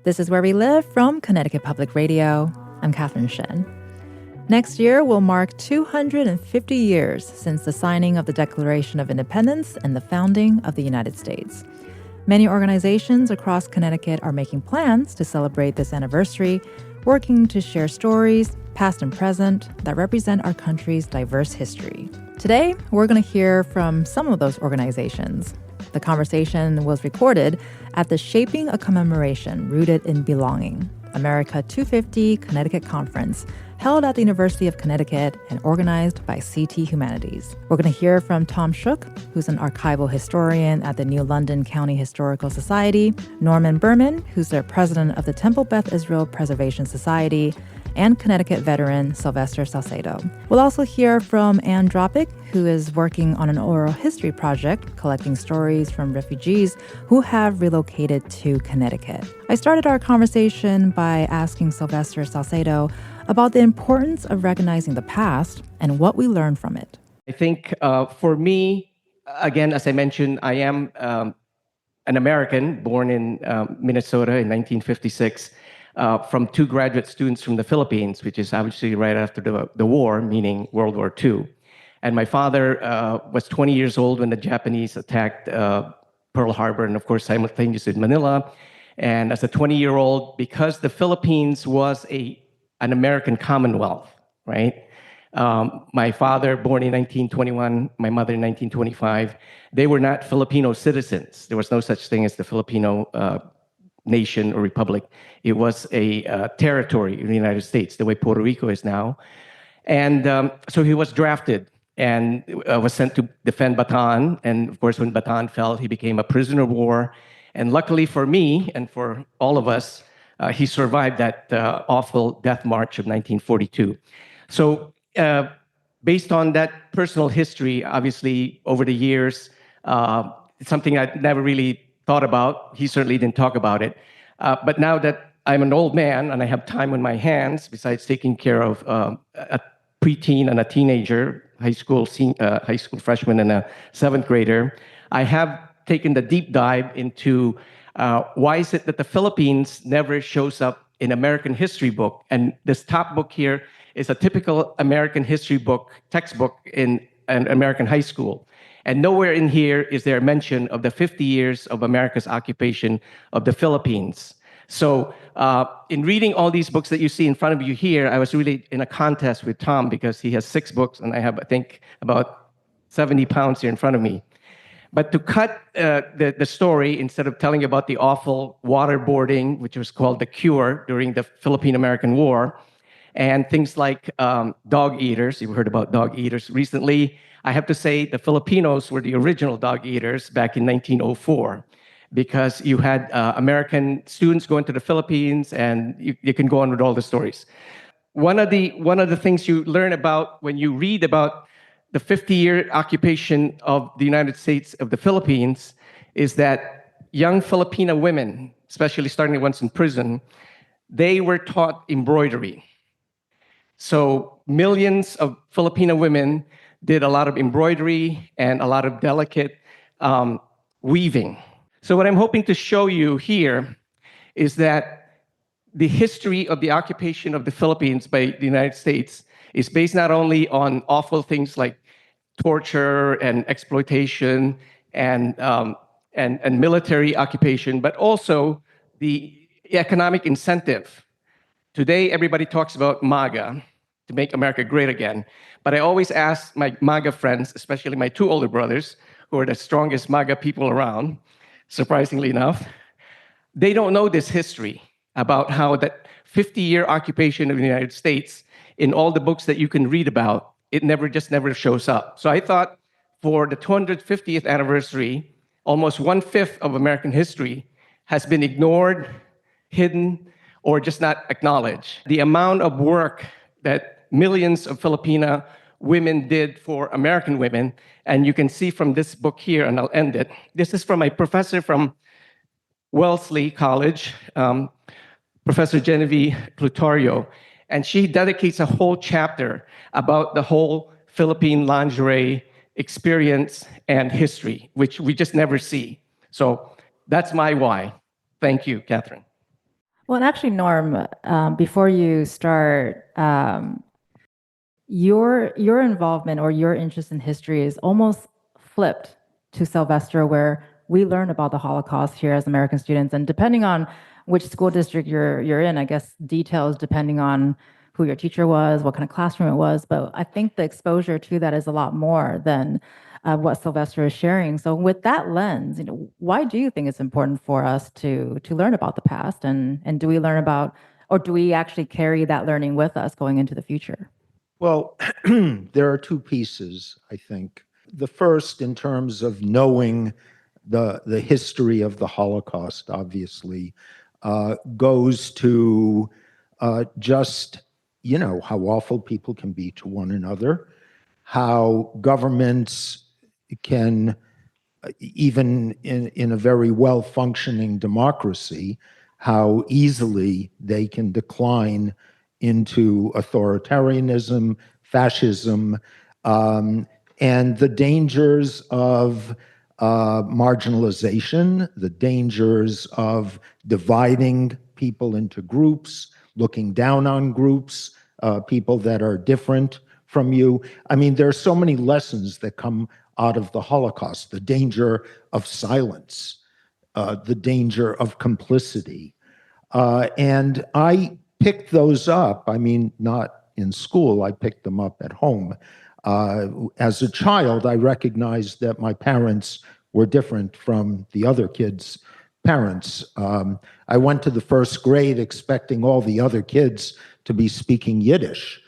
This is Where We Live from Connecticut Public Radio. I'm Catherine Shen. Next year will mark 250 years since the signing of the Declaration of Independence and the founding of the United States. Many organizations across Connecticut are making plans to celebrate this anniversary, working to share stories, past and present, that represent our country's diverse history. Today, we're going to hear from some of those organizations. The conversation was recorded at the Shaping a Commemoration Rooted in Belonging, America 250 Connecticut Conference, held at the University of Connecticut and organized by CT Humanities. We're going to hear from Tom Shook, who's an archival historian at the New London County Historical Society, Norman Berman, who's the president of the Temple Beth Israel Preservation Society, and Connecticut veteran Sylvester Salcedo. We'll also hear from Anne Dropick, who is working on an oral history project collecting stories from refugees who have relocated to Connecticut. I started our conversation by asking Sylvester Salcedo about the importance of recognizing the past and what we learn from it. I think for me, again, as I mentioned, I am an American born in Minnesota in 1956 from two graduate students from the Philippines, which is obviously right after the war, meaning World War II. And my father was 20 years old when the Japanese attacked Pearl Harbor and, of course, simultaneously in Manila. And as a 20-year-old, because the Philippines was an American Commonwealth, right? My father, born in 1921, my mother in 1925, they were not Filipino citizens. There was no such thing as the Filipino nation or republic. It was a territory in the United States, the way Puerto Rico is now. And so he was drafted and was sent to defend Bataan. And of course, when Bataan fell, he became a prisoner of war. And luckily for me and for all of us, he survived that awful death march of 1942. So based on that personal history, obviously, over the years, it's something I never really thought about. He certainly didn't talk about it. But now that I'm an old man and I have time on my hands, besides taking care of a preteen and a teenager, high school freshman and a seventh grader, I have taken the deep dive into why is it that the Philippines never shows up in American history book? And this top book here is a typical American history book, textbook in an American high school. And nowhere in here is there a mention of the 50 years of America's occupation of the Philippines. So in reading all these books that you see in front of you here, I was really in a contest with Tom because he has 6 books and I have, I think, about 70 pounds here in front of me. But to cut the story, instead of telling about the awful waterboarding, which was called the cure during the Philippine-American War, and things like dog eaters, you've heard about dog eaters recently, I have to say the Filipinos were the original dog eaters back in 1904, because you had American students going to the Philippines, and you can go on with all the stories. One of the things you learn about when you read about the 50-year occupation of the United States of the Philippines is that young Filipino women, especially starting the ones in prison, they were taught embroidery. So millions of Filipino women did a lot of embroidery and a lot of delicate weaving. So what I'm hoping to show you here is that the history of the occupation of the Philippines by the United States is based not only on awful things like torture and exploitation and military occupation, but also the economic incentive. Today, everybody talks about MAGA, to make America great again. But I always ask my MAGA friends, especially my 2 older brothers, who are the strongest MAGA people around, surprisingly enough, they don't know this history about how that 50-year occupation of the United States, in all the books that you can read about, it never shows up. So I thought for the 250th anniversary, almost 1/5 of American history has been ignored, hidden, or just not acknowledged. The amount of work that millions of Filipina women did for American women, and you can see from this book here, and I'll end it. This is from a professor from Wellesley College, Professor Genevieve Plutorio, and she dedicates a whole chapter about the whole Philippine lingerie experience and history, which we just never see. So that's my why. Thank you, Catherine. Well, and actually, Norm, before you start, your involvement or your interest in history is almost flipped to Sylvester, where we learn about the Holocaust here as American students, and depending on which school district you're in, I guess details depending on who your teacher was, what kind of classroom it was. But I think the exposure to that is a lot more than what Sylvester is sharing. So, with that lens, why do you think it's important for us to learn about the past, and do we learn about, or do we actually carry that learning with us going into the future? Well, there are two pieces, I think. The first, in terms of knowing the history of the Holocaust, obviously, goes to just, how awful people can be to one another, how governments can, even in a very well-functioning democracy, how easily they can decline into authoritarianism, fascism, and the dangers of marginalization, the dangers of dividing people into groups, looking down on groups, people that are different from you. I mean, there are so many lessons that come out of the Holocaust: the danger of silence, the danger of complicity. And I picked those up. I mean, not in school, I picked them up at home. As a child, I recognized that my parents were different from the other kids' parents. I went to the first grade expecting all the other kids to be speaking Yiddish.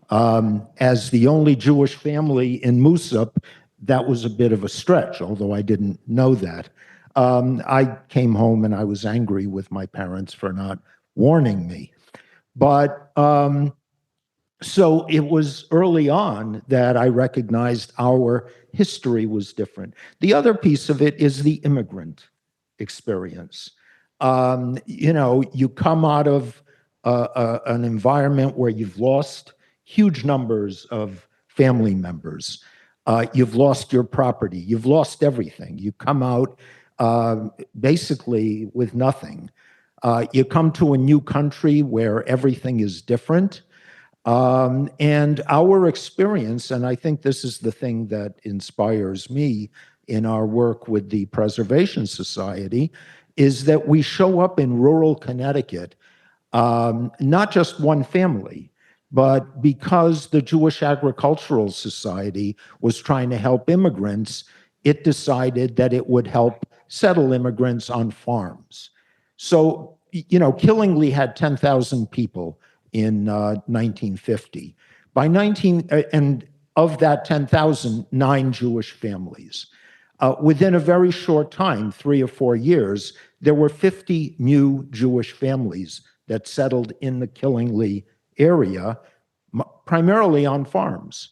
As the only Jewish family in Moosup, that was a bit of a stretch, although I didn't know that. I came home and I was angry with my parents for not warning me. But so it was early on that I recognized our history was different. The other piece of it is the immigrant experience. You come out of an environment where you've lost huge numbers of family members. You've lost your property. You've lost everything. You come out basically with nothing. You come to a new country where everything is different. And our experience, and I think this is the thing that inspires me in our work with the Preservation Society, is that we show up in rural Connecticut, not just one family, but because the Jewish Agricultural Society was trying to help immigrants, it decided that it would help settle immigrants on farms. So, Killingly had 10,000 people in 1950. And of that 10,000, 9 Jewish families. Within a very short time, 3 or 4 years, there were 50 new Jewish families that settled in the Killingly area, primarily on farms.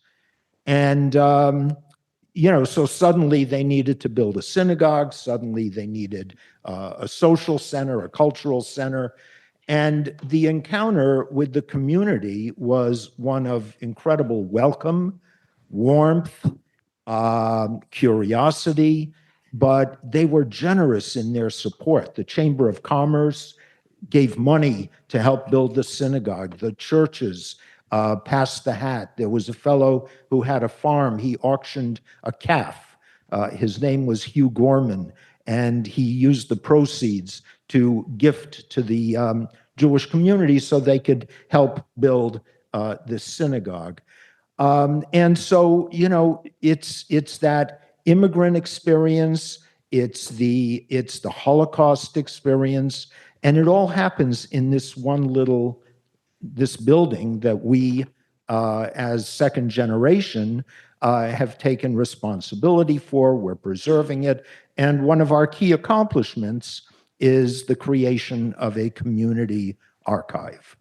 And, so suddenly they needed to build a synagogue, suddenly they needed a social center, a cultural center. And the encounter with the community was one of incredible welcome, warmth, curiosity, but they were generous in their support. The Chamber of Commerce gave money to help build the synagogue. The churches passed the hat. There was a fellow who had a farm. He auctioned a calf. His name was Hugh Gorman, and he used the proceeds to gift to the Jewish community so they could help build this synagogue. And so, it's that immigrant experience, it's the Holocaust experience, and it all happens in this building that we, as second generation, have taken responsibility for. We're preserving it. And one of our key accomplishments is the creation of a community archive,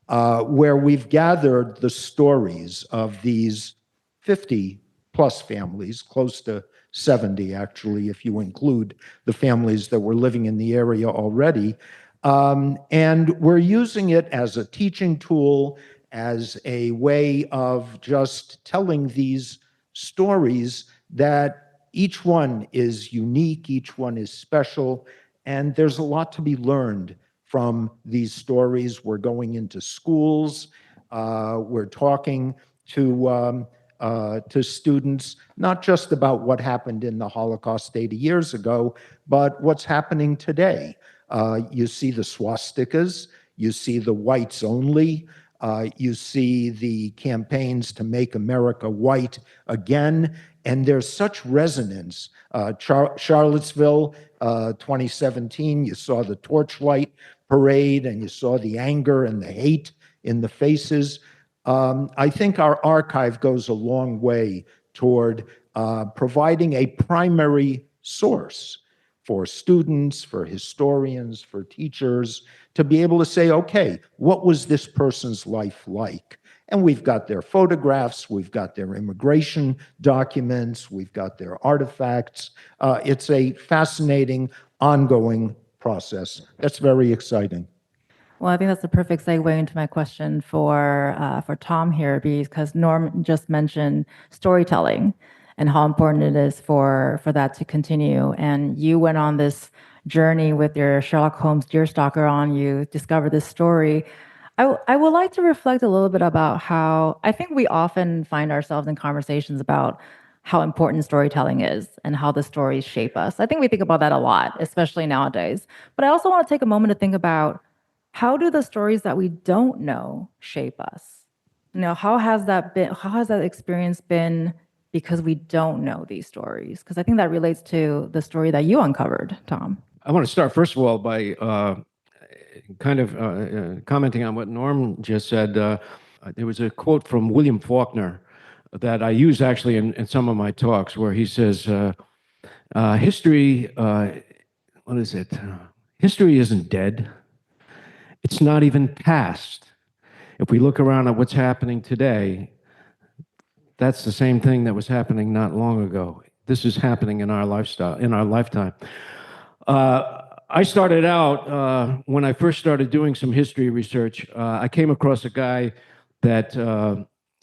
where we've gathered the stories of these 50 plus families, close to 70 actually, if you include the families that were living in the area already. And we're using it as a teaching tool, as a way of just telling these stories that each one is unique, each one is special, and there's a lot to be learned from these stories. We're going into schools. We're talking to students, not just about what happened in the Holocaust 80 years ago, but what's happening today. You see the swastikas, you see the whites only, you see the campaigns to make America white again, and there's such resonance. Charlottesville, 2017, you saw the torchlight parade and you saw the anger and the hate in the faces. I think our archive goes a long way toward providing a primary source for students, for historians, for teachers, to be able to say, okay, what was this person's life like? And we've got their photographs, we've got their immigration documents, we've got their artifacts. It's a fascinating, ongoing process. That's very exciting. Well, I think that's the perfect segue into my question for Tom here, because Norm just mentioned storytelling and how important it is for that to continue. And you went on this journey with your Sherlock Holmes deerstalker on. You discovered this story. I would like to reflect a little bit about how I think we often find ourselves in conversations about how important storytelling is and how the stories shape us. I think we think about that a lot, especially nowadays. But I also want to take a moment to think about, how do the stories that we don't know shape us? How has that experience been because we don't know these stories? Because I think that relates to the story that you uncovered, Tom. I want to start, first of all, by commenting on what Norm just said. There was a quote from William Faulkner that I use actually in some of my talks, where he says, history, what is it? History isn't dead. It's not even past. If we look around at what's happening today, that's the same thing that was happening not long ago. This is happening in our lifetime. I started out, when I first started doing some history research, I came across a guy that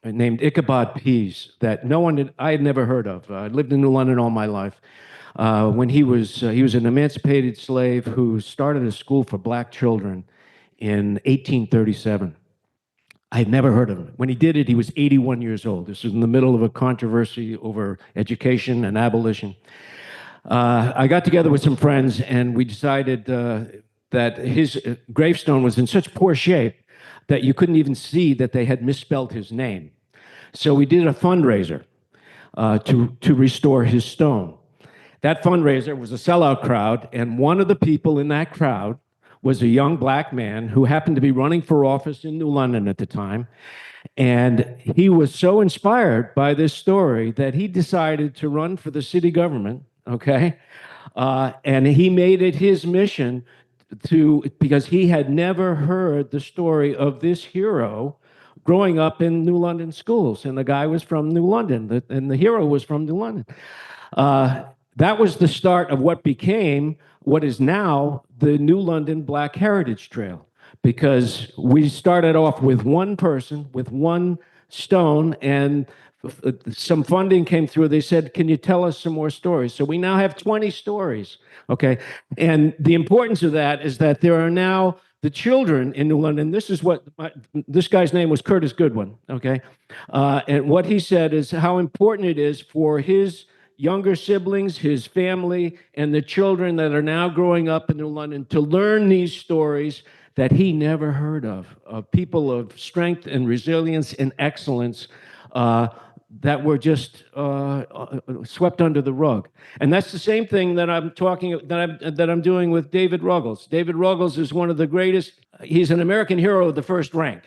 named Ichabod Pease, that I had never heard of. I lived in New London all my life. When he was an emancipated slave who started a school for black children in 1837. I had never heard of him. When he did it, he was 81 years old. This was in the middle of a controversy over education and abolition. I got together with some friends, and we decided that his gravestone was in such poor shape that you couldn't even see that they had misspelled his name. So we did a fundraiser to restore his stone. That fundraiser was a sellout crowd, and one of the people in that crowd was a young black man who happened to be running for office in New London at the time. And he was so inspired by this story that he decided to run for the city government, okay? And he made it his mission because he had never heard the story of this hero growing up in New London schools. And the guy was from New London, and the hero was from New London. That was the start of what became what is now the New London Black Heritage Trail, because we started off with one person, with one stone, and some funding came through. They said, can you tell us some more stories? So we now have 20 stories, okay? And the importance of that is that there are now the children in New London. This is what, this guy's name was Curtis Goodwin, okay? And what he said is how important it is for his younger siblings, his family, and the children that are now growing up in New London to learn these stories that he never heard of people of strength and resilience and excellence that were just swept under the rug. And that's the same thing that I'm doing with David Ruggles. David Ruggles is one of the greatest. He's an American hero of the first rank.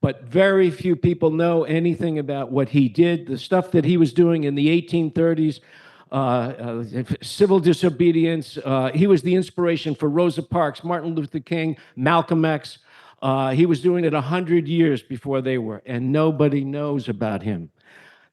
But very few people know anything about what he did, the stuff that he was doing in the 1830s, civil disobedience. He was the inspiration for Rosa Parks, Martin Luther King, Malcolm X. He was doing it 100 years before they were, and nobody knows about him.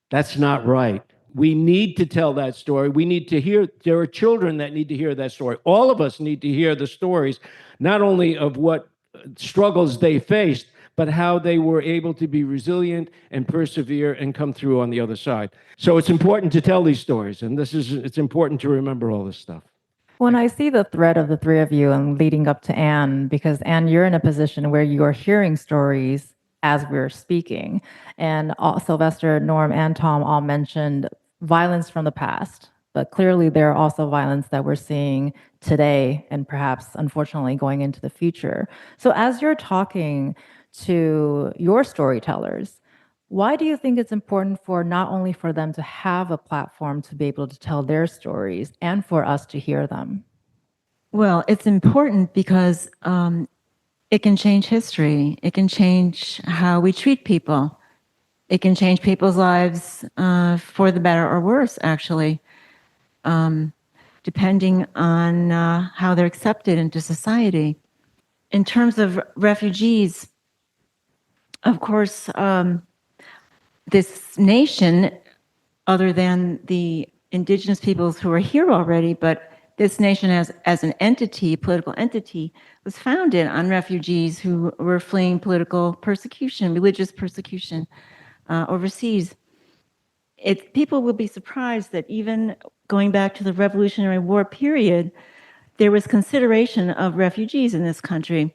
That's not right. We need to tell that story. We need to hear, there are children that need to hear that story. All of us need to hear the stories, not only of what struggles they faced, but how they were able to be resilient and persevere and come through on the other side. So it's important to tell these stories, and it's important to remember all this stuff. When I see the thread of the three of you and leading up to Anne, because Anne, you're in a position where you are hearing stories as we're speaking. And Sylvester, Norm, and Tom all mentioned violence from the past. But clearly, there are also violence that we're seeing today and perhaps, unfortunately, going into the future. So, as you're talking to your storytellers, why do you think it's important for not only for them to have a platform to be able to tell their stories and for us to hear them? Well, it's important because it can change history. It can change how we treat people. It can change people's lives for the better or worse, actually, depending on how they're accepted into society. In terms of refugees, of course, this nation, other than the indigenous peoples who are here already, but this nation as an entity, political entity, was founded on refugees who were fleeing political persecution, religious persecution overseas. People will be surprised that even going back to the Revolutionary War period, there was consideration of refugees in this country.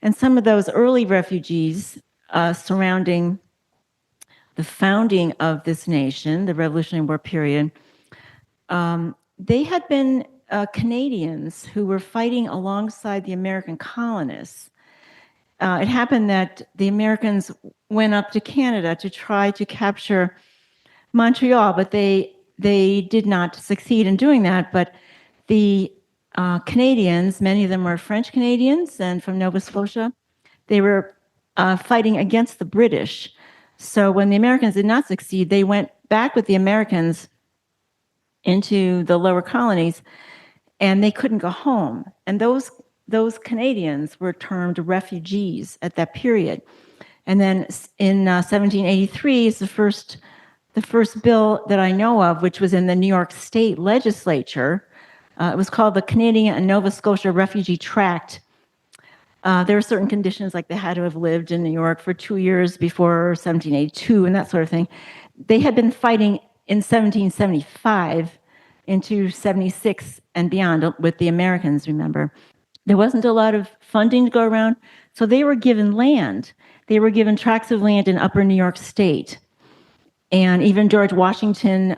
And some of those early refugees surrounding the founding of this nation, the Revolutionary War period, they had been Canadians who were fighting alongside the American colonists. It happened that the Americans went up to Canada to try to capture Montreal, but they did not succeed in doing that. But the Canadians, many of them were French Canadians and from Nova Scotia, they were fighting against the British. So when the Americans did not succeed, they went back with the Americans into the lower colonies, and they couldn't go home. And those Canadians were termed refugees at that period. And then in 1783 is the first bill that I know of, which was in the New York State Legislature. It was called the Canadian and Nova Scotia Refugee Tract. There were certain conditions, like they had to have lived in New York for 2 years before 1782 and that sort of thing. They had been fighting in 1775 into 76 and beyond with the Americans, remember. There wasn't a lot of funding to go around, so they were given land. They were given tracts of land in upper New York State. And even George Washington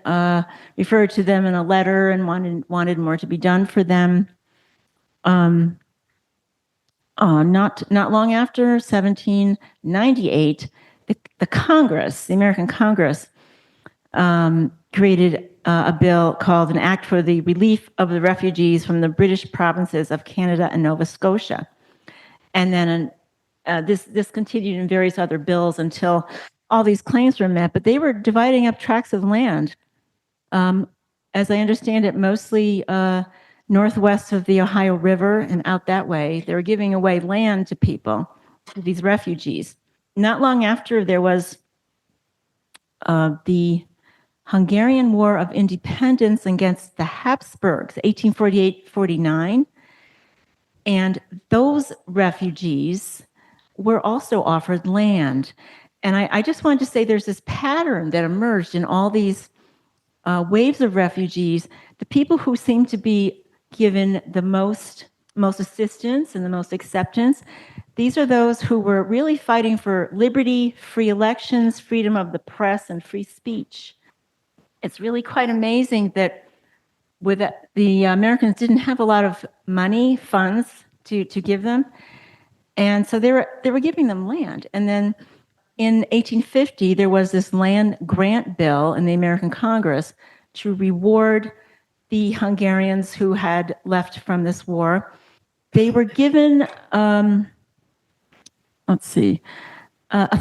referred to them in a letter and wanted more to be done for them. Not long after 1798, the Congress, the American Congress, created a bill called an Act for the Relief of the Refugees from the British Provinces of Canada and Nova Scotia. And then this continued in various other bills until all these claims were met, but they were dividing up tracts of land. As I understand it, mostly northwest of the Ohio River and out that way. They were giving away land to people, to these refugees. Not long after, there was the Hungarian War of Independence against the Habsburgs, 1848-49. And those refugees were also offered land. And I just wanted to say there's this pattern that emerged in all these waves of refugees. The people who seem to be given the most assistance and the most acceptance, these are those who were really fighting for liberty, free elections, freedom of the press, and free speech. It's really quite amazing that the Americans didn't have a lot of money, funds to give them. And so they were giving them land. And then in 1850, there was this land grant bill in the American Congress to reward the Hungarians who had left from this war. They were given, a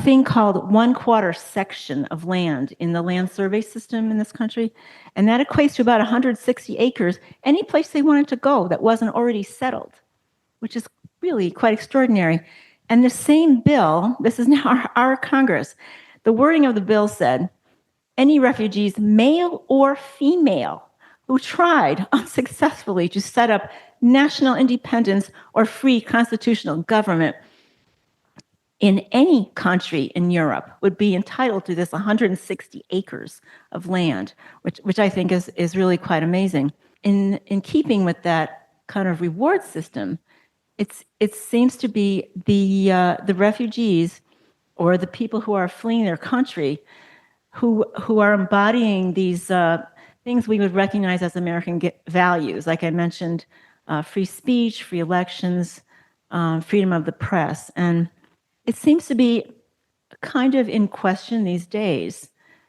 thing called 1/4 section of land in the land survey system in this country. And that equates to about 160 acres, any place they wanted to go that wasn't already settled, which is really quite extraordinary. And the same bill, this is now our Congress, the wording of the bill said, any refugees, male or female, who tried unsuccessfully to set up national independence or free constitutional government in any country in Europe would be entitled to this 160 acres of land, which I think is really quite amazing. In keeping with that kind of reward system. It seems to be the refugees or the people who are fleeing their country who are embodying these things we would recognize as American values. Like I mentioned, free speech, free elections, freedom of the press. And it seems to be kind of in question these days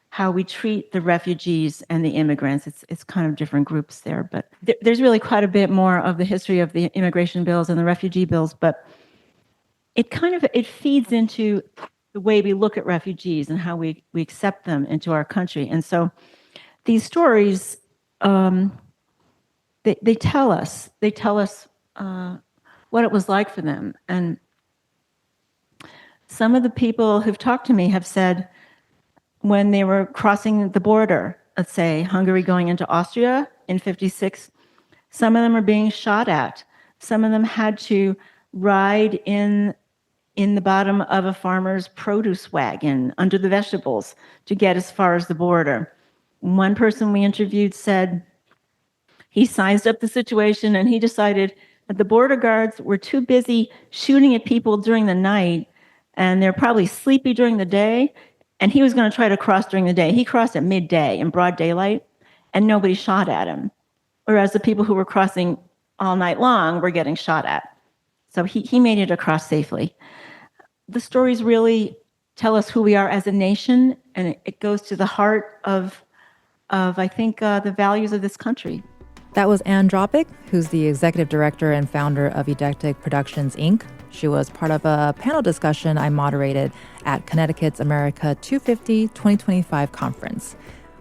how we treat the refugees and the immigrants. It's kind of different groups there, but there's really quite a bit more of the history of the immigration bills and the refugee bills, but it feeds into the way we look at refugees and how we accept them into our country. And so these stories, they tell us what it was like for them. And some of the people who've talked to me have said when they were crossing the border, let's say Hungary going into Austria in 1956, some of them are being shot at. Some of them had to ride in the bottom of a farmer's produce wagon under the vegetables to get as far as the border. One person we interviewed said he sized up the situation and he decided that the border guards were too busy shooting at people during the night and they're probably sleepy during the day, and he was going to try to cross during the day. He crossed at midday in broad daylight and nobody shot at him, whereas the people who were crossing all night long were getting shot at. So he made it across safely. The stories really tell us who we are as a nation, and it goes to the heart of I think, the values of this country. That was Anne Dropick, who's the executive director and founder of Eidetic Productions, Inc. She was part of a panel discussion I moderated at Connecticut's America 250 2025 conference.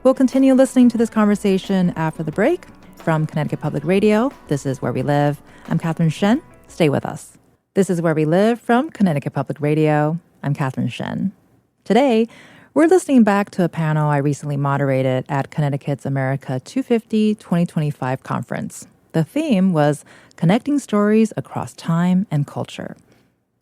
We'll continue listening to this conversation after the break. From Connecticut Public Radio, this is Where We Live. I'm Catherine Shen. Stay with us. This is Where We Live from Connecticut Public Radio. I'm Catherine Shen. Today, we're listening back to a panel I recently moderated at Connecticut's America 250 2025 conference. The theme was Connecting Stories Across Time and Culture.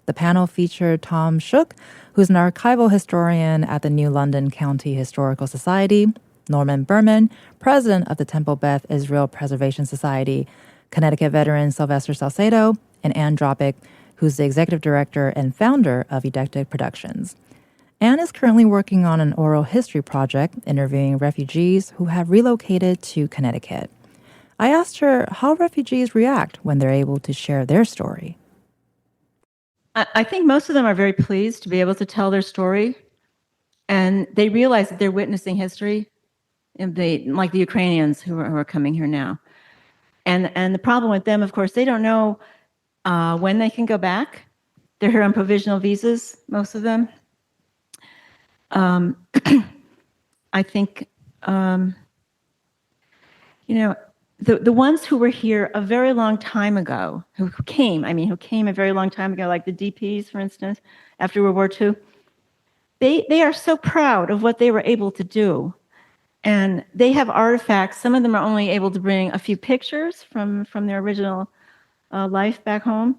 The panel featured Tom Shook, who's an archival historian at the New London County Historical Society, Norman Berman, president of the Temple Beth Israel Preservation Society, Connecticut veteran Sylvester Salcedo, and Anne Dropick, who's the executive director and founder of Eidetic Productions. Anne is currently working on an oral history project interviewing refugees who have relocated to Connecticut. I asked her how refugees react when they're able to share their story. I think most of them are very pleased to be able to tell their story, and they realize that they're witnessing history, and like the Ukrainians who are coming here now. And the problem with them, of course, they don't know when they can go back. They're here on provisional visas, most of them. I think, the ones who were here a very long time ago, who came a very long time ago, like the DPs, for instance, after World War II, they are so proud of what they were able to do. And they have artifacts. Some of them are only able to bring a few pictures from their original life back home.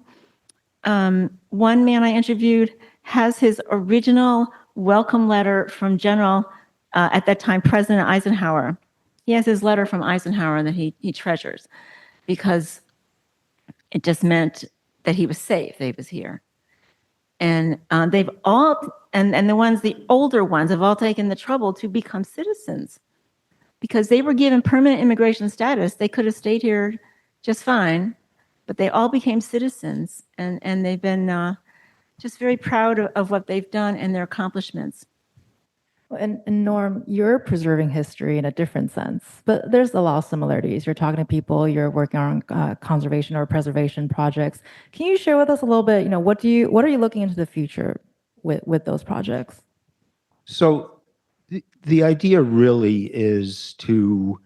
One man I interviewed has his original welcome letter from General, at that time, President Eisenhower. He has his letter from Eisenhower that he treasures because it just meant that he was safe, that he was here. And they've all, and the older ones have all taken the trouble to become citizens because they were given permanent immigration status. They could have stayed here just fine, but they all became citizens, and they've been just very proud of what they've done and their accomplishments. And Norm, you're preserving history in a different sense, but there's a lot of similarities. You're talking to people, you're working on conservation or preservation projects. Can you share with us a little bit, what are you looking into the future with those projects? So the idea really is to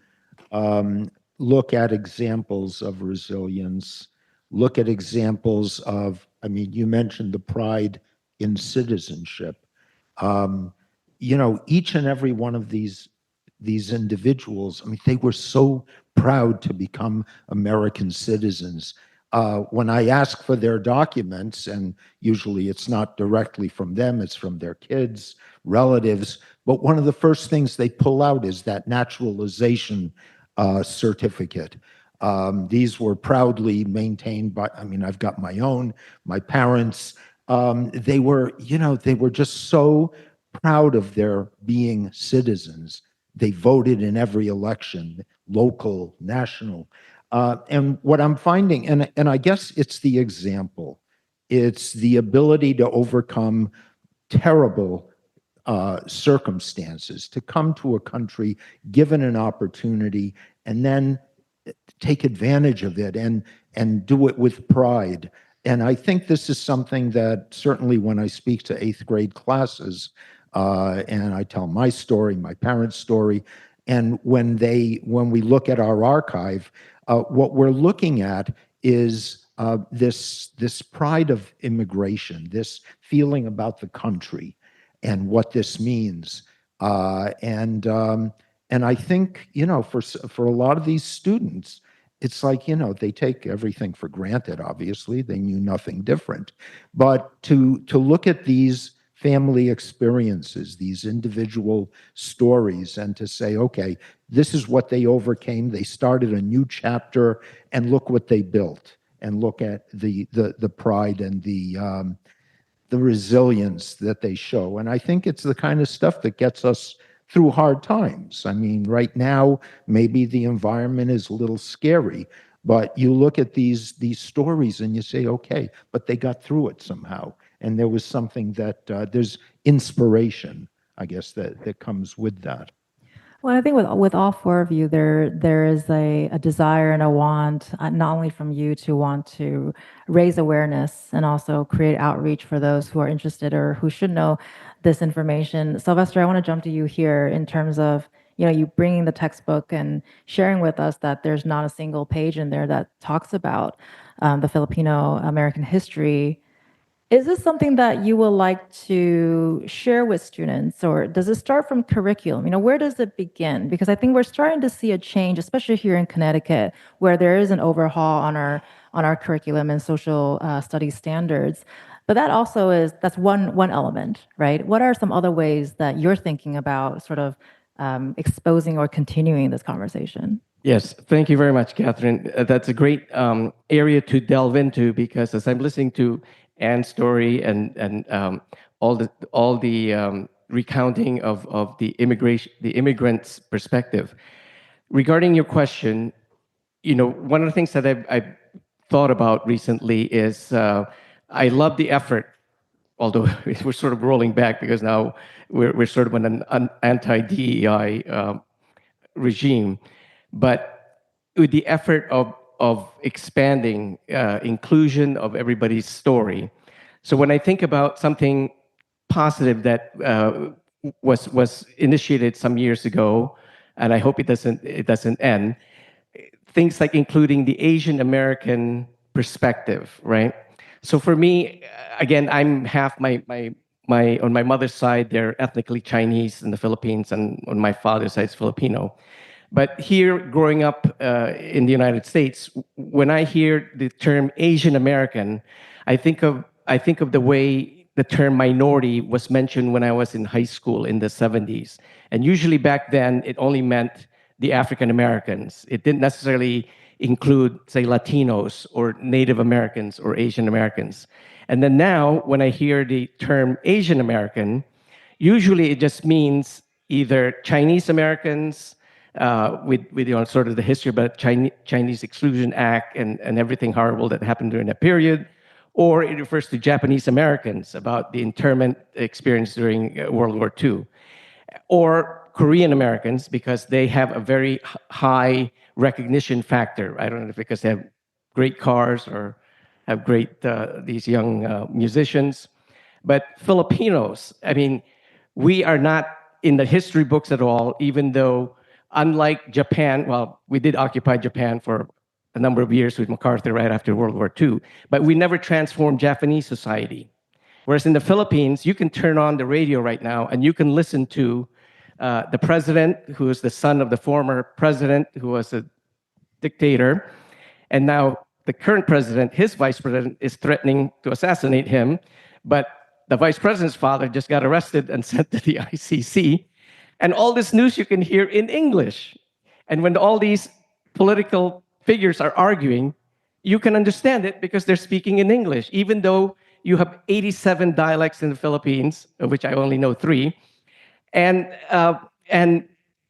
look at examples of resilience, look at examples of, you mentioned the pride in citizenship. Each and every one of these individuals, they were so proud to become American citizens. When I ask for their documents, and usually it's not directly from them, it's from their kids, relatives, but one of the first things they pull out is that naturalization certificate. These were proudly maintained by, I mean, I've got my own, my parents. They were, they were just so proud of their being citizens. They voted in every election, local, national. And what I'm finding, and I guess it's the example, it's the ability to overcome terrible circumstances, to come to a country given an opportunity and then take advantage of it and do it with pride. And I think this is something that certainly when I speak to 8th grade classes, and I tell my story, my parents' story, and when we look at our archive, what we're looking at is this pride of immigration, this feeling about the country and what this means. And I think, for a lot of these students, it's like, they take everything for granted, obviously. They knew nothing different. But to look at these family experiences, these individual stories, and to say, okay, this is what they overcame. They started a new chapter, and look what they built. And look at the pride and the resilience that they show. And I think it's the kind of stuff that gets us through hard times. I mean, right now, maybe the environment is a little scary, but you look at these stories and you say, okay, but they got through it somehow. And there was something that, there's inspiration, I guess, that comes with that. Well, I think with all four of you, there is a desire and a want, not only from you to want to raise awareness and also create outreach for those who are interested or who should know this information. Sylvester, I want to jump to you here in terms of, you bringing the textbook and sharing with us that there's not a single page in there that talks about the Filipino American history. Is this something that you would like to share with students, or does it start from curriculum? Where does it begin? Because I think we're starting to see a change, especially here in Connecticut, where there is an overhaul on our curriculum and social studies standards. But that's one element, right? What are some other ways that you're thinking about sort of exposing or continuing this conversation? Yes, thank you very much, Catherine. That's a great area to delve into, because as I'm listening to Anne's story and all the recounting of the immigrants' perspective, regarding your question, one of the things that I've thought about recently is I love the effort, although we're sort of rolling back because now we're sort of in an anti-DEI regime, but with the effort of expanding inclusion of everybody's story. So when I think about something positive that was initiated some years ago, and I hope it doesn't end, things like including the Asian American perspective, right? So for me, again, I'm half my on my mother's side, they're ethnically Chinese in the Philippines, and on my father's side, it's Filipino. But here, growing up in the United States, when I hear the term Asian American, I think of the way the term minority was mentioned when I was in high school in the 70s. And usually back then, it only meant the African Americans. It didn't necessarily include, say, Latinos or Native Americans or Asian Americans. And then now, when I hear the term Asian American, usually it just means either Chinese Americans, with sort of the history about Chinese Exclusion Act and everything horrible that happened during that period, or it refers to Japanese Americans about the internment experience during World War II, or Korean Americans because they have a very high recognition factor. I don't know if because they have great cars or have great these young musicians, but Filipinos. I mean, we are not in the history books at all, even though. Unlike Japan, well, we did occupy Japan for a number of years with MacArthur right after World War II, but we never transformed Japanese society. Whereas in the Philippines, you can turn on the radio right now and you can listen to the president, who is the son of the former president, who was a dictator. And now the current president, his vice president, is threatening to assassinate him. But the vice president's father just got arrested and sent to the ICC. And all this news you can hear in English. And when all these political figures are arguing, you can understand it because they're speaking in English, even though you have 87 dialects in the Philippines, of which I only know 3. And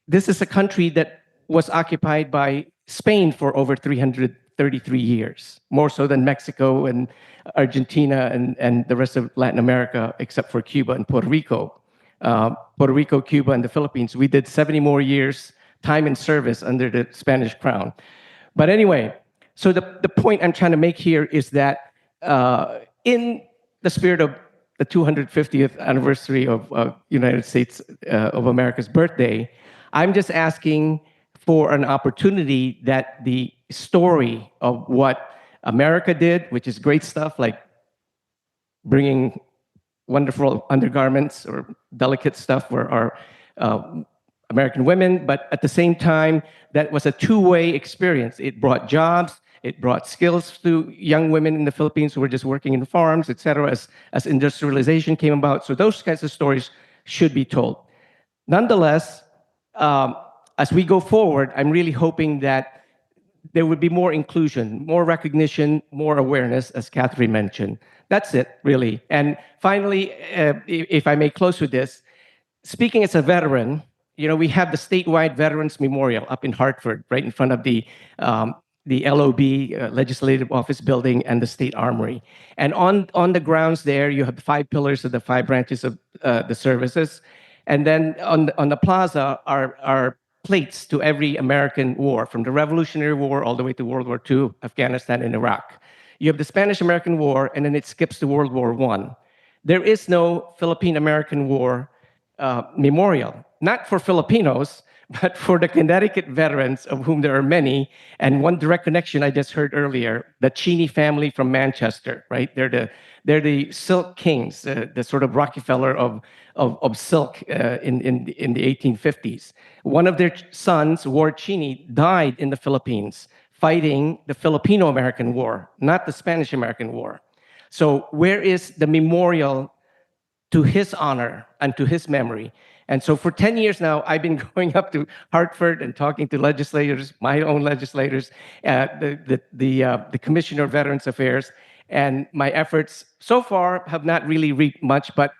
this is a country that was occupied by Spain for over 333 years, more so than Mexico and Argentina and the rest of Latin America, except for Cuba and Puerto Rico. Puerto Rico, Cuba, and the Philippines, we did 70 more years time in service under the Spanish crown. But anyway, so the point I'm trying to make here is that in the spirit of the 250th anniversary of United States of America's birthday, I'm just asking for an opportunity that the story of what America did, which is great stuff like bringing wonderful undergarments or delicate stuff for our American women, but at the same time, that was a two-way experience. It brought jobs, it brought skills to young women in the Philippines who were just working in farms, et cetera, as industrialization came about. So those kinds of stories should be told. Nonetheless, as we go forward, I'm really hoping that there would be more inclusion, more recognition, more awareness, as Catherine mentioned. That's it, really. And finally, if I may close with this, speaking as a veteran, we have the statewide Veterans Memorial up in Hartford, right in front of the LOB, Legislative Office Building, and the State Armory. And on the grounds there, you have the 5 pillars of the 5 branches of the services. And then on the plaza are plates to every American war, from the Revolutionary War all the way to World War II, Afghanistan, and Iraq. You have the Spanish-American War, and then it skips to World War I. There is no Philippine-American War memorial, not for Filipinos, but for the Connecticut veterans, of whom there are many. And one direct connection I just heard earlier, the Cheney family from Manchester, right? They're the silk kings, the sort of Rockefeller of silk in the 1850s. One of their sons, Ward Cheney, died in the Philippines fighting the Filipino-American War, not the Spanish-American War. So where is the memorial to his honor and to his memory? And so for 10 years now, I've been going up to Hartford and talking to legislators, my own legislators, the Commissioner of Veterans Affairs, and my efforts so far have not really reaped much, but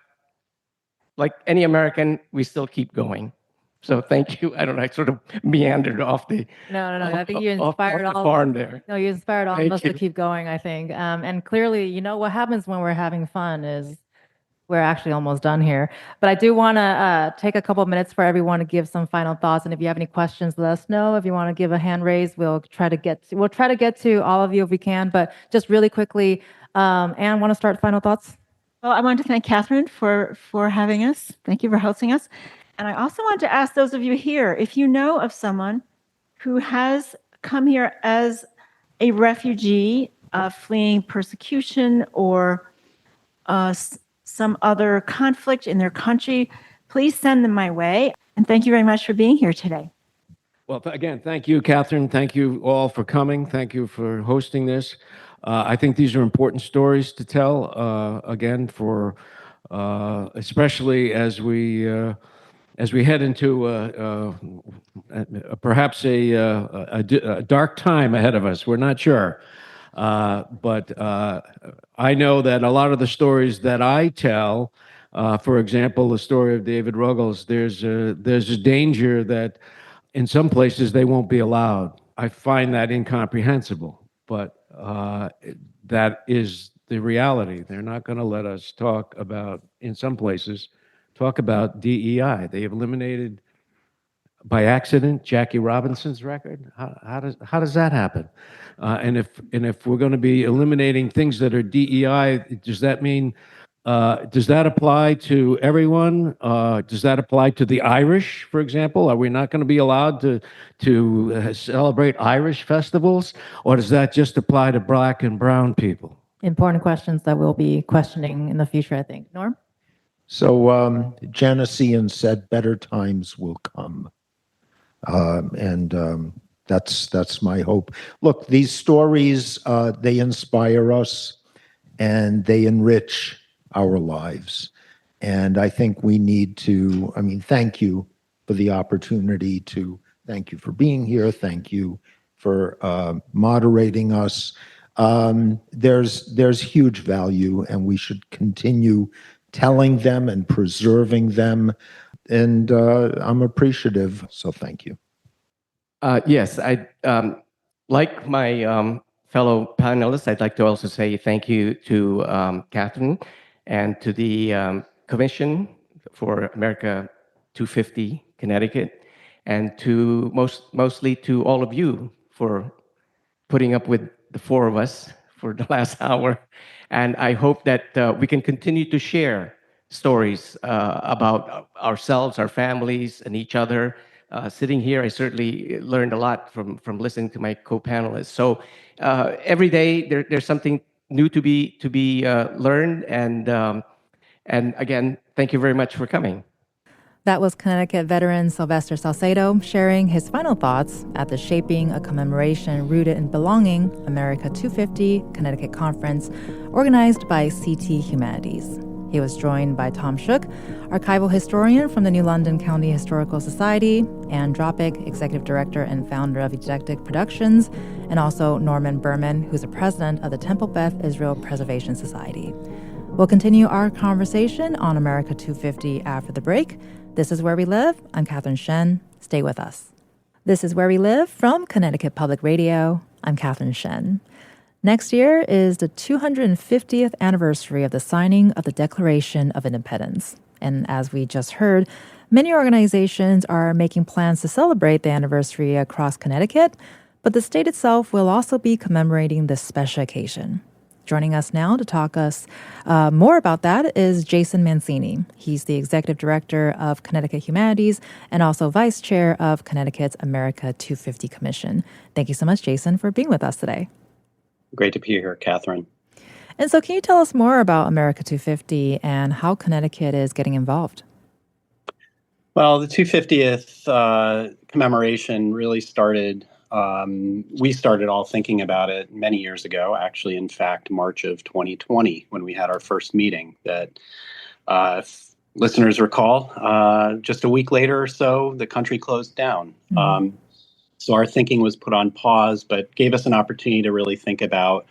like any American, we still keep going. So thank you. I don't know, I sort of meandered off the No. I think you inspired off the all. farm there. No, you inspired all of Thank us you. to keep going, I think. And clearly, what happens when we're having fun is we're actually almost done here. But I do want to take a couple of minutes for everyone to give some final thoughts. And if you have any questions, let us know. If you want to give a hand raise, we'll try to get to all of you if we can. But just really quickly, Anne, want to start final thoughts? Well, I want to thank Catherine for having us. Thank you for hosting us. And I also want to ask those of you here, if you know of someone who has come here as a refugee fleeing persecution or some other conflict in their country, please send them my way. And thank you very much for being here today. Well, again, thank you, Catherine. Thank you all for coming. Thank you for hosting this. I think these are important stories to tell, again, for especially as we head into perhaps a dark time ahead of us. We're not sure. But I know that a lot of the stories that I tell, for example, the story of David Ruggles, there's a danger that in some places they won't be allowed. I find that incomprehensible, but that is the reality. They're not going to let us talk about, in some places, talk about DEI. They have eliminated, by accident, Jackie Robinson's record. How does that happen? And if we're going to be eliminating things that are DEI, does that mean? Does that apply to everyone? Does that apply to the Irish, for example? Are we not going to be allowed to celebrate Irish festivals, or does that just apply to Black and brown people? Important questions that we'll be questioning in the future, I think. Norm? So Janician said, better times will come. And that's my hope. Look, these stories, they inspire us and they enrich our lives. And I think we need to, thank you for the opportunity to, thank you for being here. Thank you for moderating us. There's huge value, and we should continue telling them and preserving them. And I'm appreciative, so thank you. Yes, I like my fellow panelists. I'd like to also say thank you to Catherine and to the Commission for America 250 Connecticut, and to mostly to all of you for putting up with the four of us for the last hour. And I hope that we can continue to share stories about ourselves, our families, and each other. Sitting here, I certainly learned a lot from listening to my co-panelists. So every day there's something new to be learned. And again, thank you very much for coming. That was Connecticut veteran Sylvester Salcedo sharing his final thoughts at the Shaping a Commemoration Rooted in Belonging America 250 Connecticut Conference organized by CT Humanities. He was joined by Tom Shook, archival historian from the New London County Historical Society, and Dropick, executive director and founder of Eidetic Productions, and also Norman Berman, who's the president of the Temple Beth Israel Preservation Society. We'll continue our conversation on America 250 after the break. This is Where We Live. I'm Catherine Shen. Stay with us. This is Where We Live from Connecticut Public Radio. I'm Catherine Shen. Next year is the 250th anniversary of the signing of the Declaration of Independence. And as we just heard, many organizations are making plans to celebrate the anniversary across Connecticut, but the state itself will also be commemorating this special occasion. Joining us now to talk us more about that is Jason Mancini. He's the executive director of Connecticut Humanities and also vice chair of Connecticut's America 250 Commission. Thank you so much, Jason, for being with us today. Great to be here, Catherine. And so can you tell us more about America 250 and how Connecticut is getting involved? Well, the 250th commemoration really started, we started all thinking about it many years ago, actually, in fact, March of 2020, when we had our first meeting that, if listeners recall, just a week later or so, the country closed down. Mm-hmm. So our thinking was put on pause, but gave us an opportunity to really think about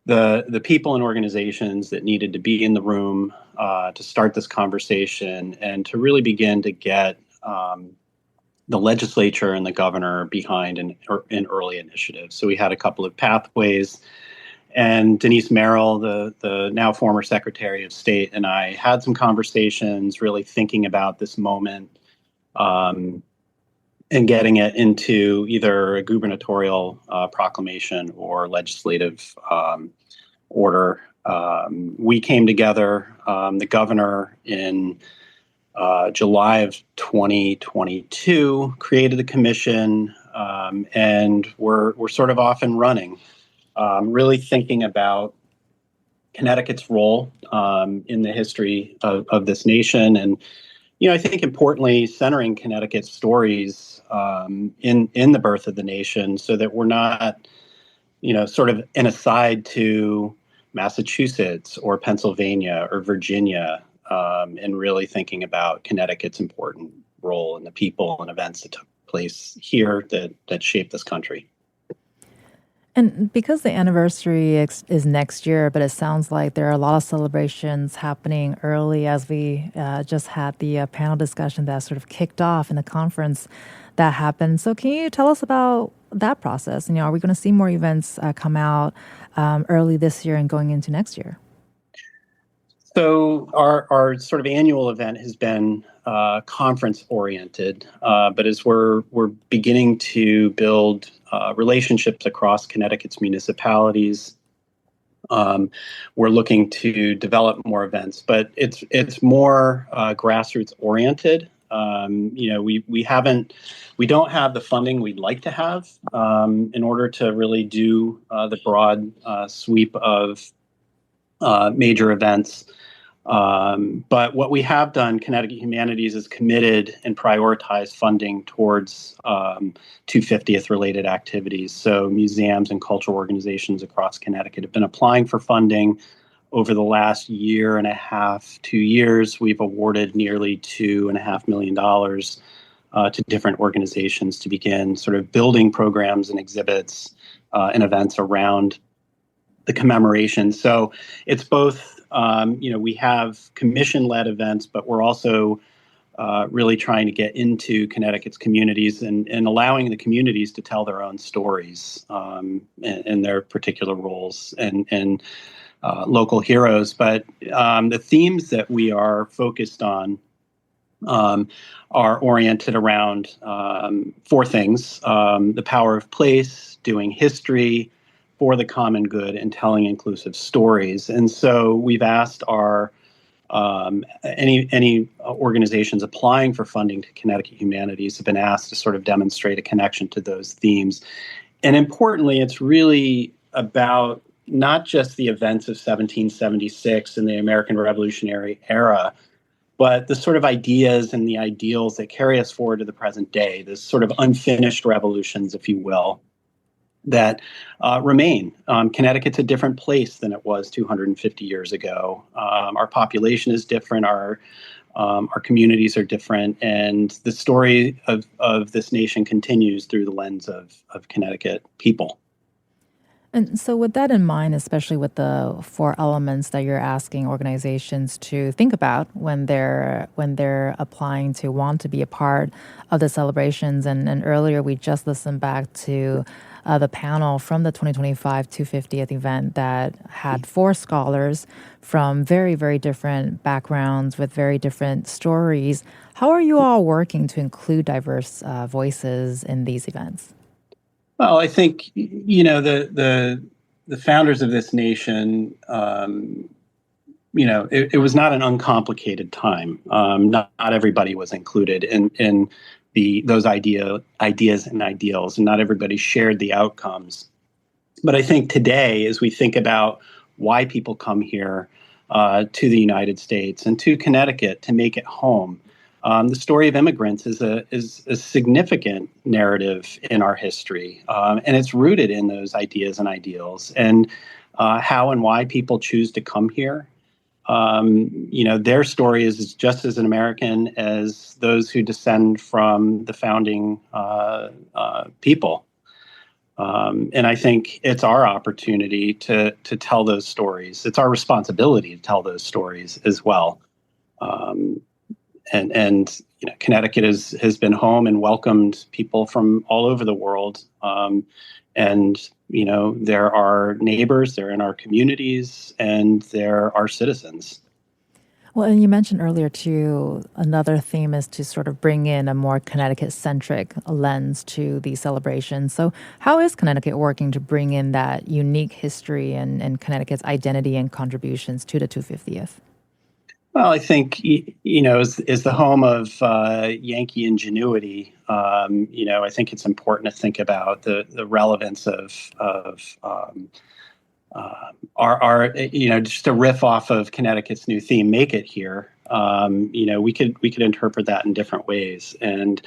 the people and organizations that needed to be in the room to start this conversation and to really begin to get the legislature and the governor behind an early initiative. So we had a couple of pathways, and Denise Merrill, the now former Secretary of State, and I had some conversations really thinking about this moment and getting it into either a gubernatorial proclamation or legislative order. We came together, the governor in July of 2022 created the commission, and we're sort of off and running, really thinking about Connecticut's role in the history of this nation. And, I think importantly, centering Connecticut's stories in the birth of the nation so that we're not, sort of an aside to Massachusetts or Pennsylvania or Virginia, and really thinking about Connecticut's important role in the people and events that took place here that shaped this country. And because the anniversary is next year, but it sounds like there are a lot of celebrations happening early, as we just had the panel discussion that sort of kicked off in the conference that happened. So can you tell us about that process? Are we going to see more events come out early this year and going into next year? So our sort of annual event has been conference oriented, but as we're beginning to build relationships across Connecticut's municipalities, we're looking to develop more events, but it's more grassroots oriented. We don't have the funding we'd like to have in order to really do the broad sweep of major events. But what we have done, Connecticut Humanities is committed and prioritized funding towards 250th related activities. So museums and cultural organizations across Connecticut have been applying for funding over the last year and a half, 2 years. We've awarded nearly $2.5 million to different organizations to begin sort of building programs and exhibits and events around the commemoration. So it's both, we have commission-led events, but we're also really trying to get into Connecticut's communities and allowing the communities to tell their own stories and their particular roles and local heroes. But the themes that we are focused on are oriented around four things: the power of place, doing history for the common good, and telling inclusive stories. And so we've asked our any organizations applying for funding to Connecticut Humanities have been asked to sort of demonstrate a connection to those themes. And importantly, it's really about not just the events of 1776 and the American Revolutionary era, but the sort of ideas and the ideals that carry us forward to the present day, this sort of unfinished revolutions, if you will, that remain. Connecticut's a different place than it was 250 years ago. Our population is different. Our communities are different, and the story of this nation continues through the lens of Connecticut people. And so with that in mind, especially with the four elements that you're asking organizations to think about when they're applying to want to be a part of the celebrations, and earlier we just listened back to the panel from the 2025 250th event that had four scholars from very, very different backgrounds with very different stories. How are you all working to include diverse voices in these events? Well, I think, the founders of this nation, it was not an uncomplicated time. Not everybody was included in those ideas and ideals, and not everybody shared the outcomes. But I think today, as we think about why people come here to the United States and to Connecticut to make it home, the story of immigrants is a significant narrative in our history, and it's rooted in those ideas and ideals, and how and why people choose to come here. Their story is just as American as those who descend from the founding people. And I think it's our opportunity to tell those stories. It's our responsibility to tell those stories as well. And Connecticut has been home and welcomed people from all over the world. There are neighbors, they're in our communities, and they're our citizens. Well, and you mentioned earlier, too, another theme is to sort of bring in a more Connecticut-centric lens to these celebrations. So how is Connecticut working to bring in that unique history and Connecticut's identity and contributions to the 250th? Well, I think, is the home of Yankee ingenuity. I think it's important to think about the relevance of our just to riff off of Connecticut's new theme, "Make It Here." We could interpret that in different ways, and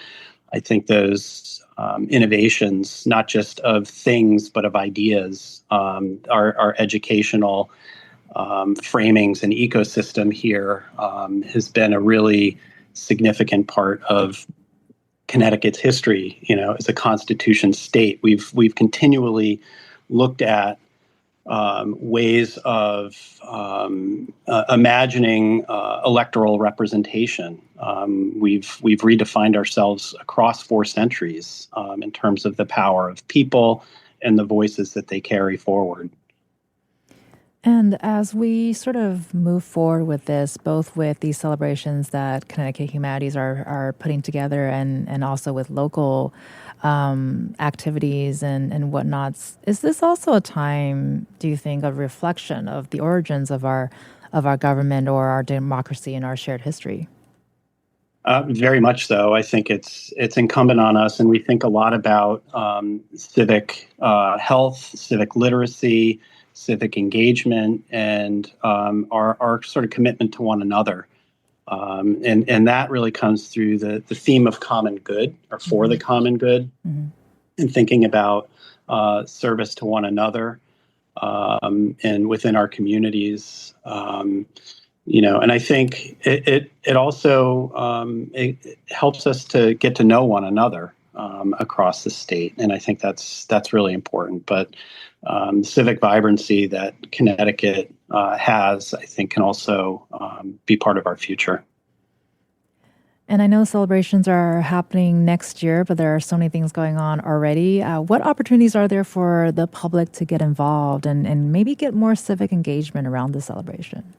I think those innovations, not just of things but of ideas, our educational framings and ecosystem here has been a really significant part of Connecticut's history. As a constitution state, we've continually looked at ways of imagining electoral representation. We've redefined ourselves across 4 centuries in terms of the power of people and the voices that they carry forward. And as we sort of move forward with this, both with these celebrations that Connecticut Humanities are putting together and also with local activities and whatnots, is this also a time, do you think, of reflection of the origins of our government or our democracy and our shared history? Very much so. I think it's incumbent on us, and we think a lot about civic health, civic literacy, civic engagement, and our sort of commitment to one another. And that really comes through the theme of common good, or for the common good, and thinking about service to one another and within our communities. And I think it also it helps us to get to know one another across the state, and I think that's really important. But the civic vibrancy that Connecticut has, I think, can also be part of our future. And I know celebrations are happening next year, but there are so many things going on already. What opportunities are there for the public to get involved and maybe get more civic engagement around the celebration?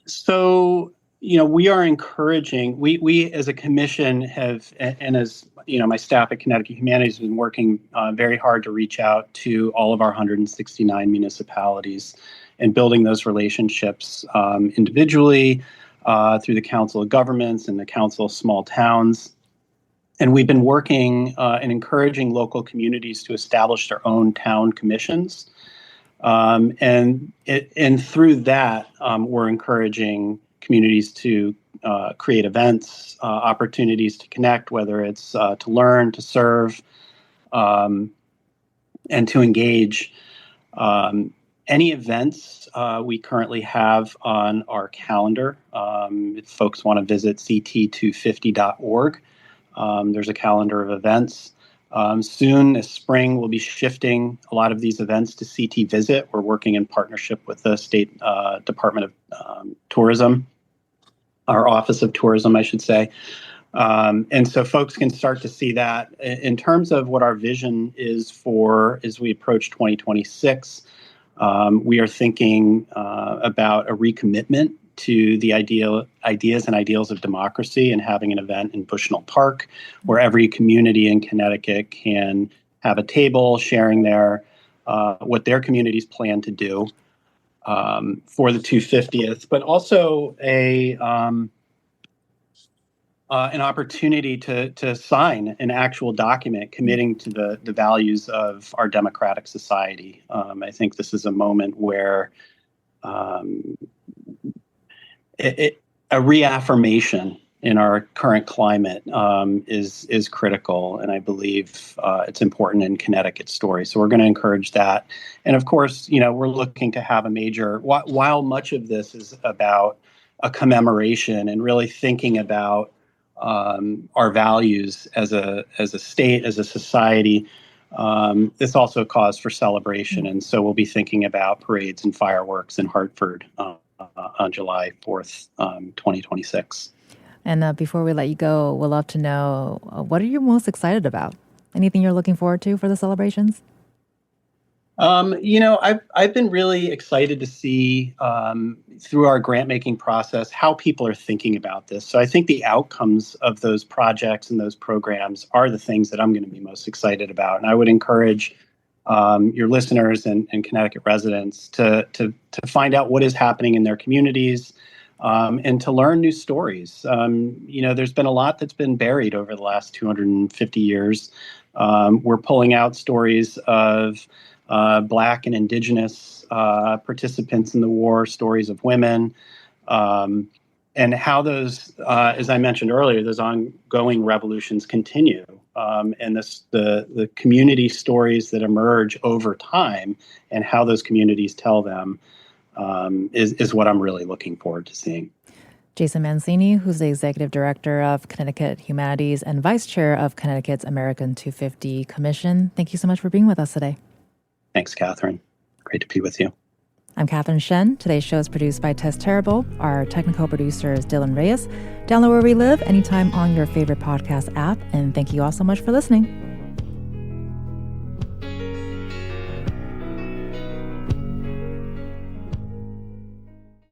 So, we are encouraging, we as a commission have, and as, my staff at Connecticut Humanities has been working very hard to reach out to all of our 169 municipalities and building those relationships individually through the Council of Governments and the Council of Small Towns. And we've been working and encouraging local communities to establish their own town commissions. And through that, we're encouraging communities to create events, opportunities to connect, whether it's to learn, to serve, and to engage. Any events we currently have on our calendar, if folks want to visit ct250.org, there's a calendar of events. Soon, this spring, we'll be shifting a lot of these events to CT Visit. We're working in partnership with the State Department of Tourism, our Office of Tourism, I should say. And so folks can start to see that. In terms of what our vision is for as we approach 2026, we are thinking about a recommitment to the ideas and ideals of democracy and having an event in Bushnell Park where every community in Connecticut can have a table sharing their what their communities plan to do for the 250th, but also an opportunity to sign an actual document committing to the values of our democratic society. I think this is a moment where a reaffirmation in our current climate is critical, and I believe it's important in Connecticut's story. So we're going to encourage that, and of course, we're looking to have a major. While much of this is about a commemoration and really thinking about our values as a state, as a society, it's also a cause for celebration, and so we'll be thinking about parades and fireworks in Hartford on July 4th, 2026. And before we let you go, we'd love to know, what are you most excited about? Anything you're looking forward to for the celebrations? I've been really excited to see through our grant making process how people are thinking about this. So I think the outcomes of those projects and those programs are the things that I'm going to be most excited about. And I would encourage your listeners and Connecticut residents to find out what is happening in their communities and to learn new stories. There's been a lot that's been buried over the last 250 years. We're pulling out stories of Black and Indigenous participants in the war, stories of women, and how those, as I mentioned earlier, those ongoing revolutions continue. And the community stories that emerge over time and how those communities tell them is what I'm really looking forward to seeing. Jason Mancini, who's the Executive Director of Connecticut Humanities and Vice Chair of Connecticut's American 250 Commission. Thank you so much for being with us today. Thanks, Catherine. Great to be with you. I'm Catherine Shen. Today's show is produced by Tess Terrible. Our technical producer is Dylan Reyes. Download Where We Live anytime on your favorite podcast app. And thank you all so much for listening.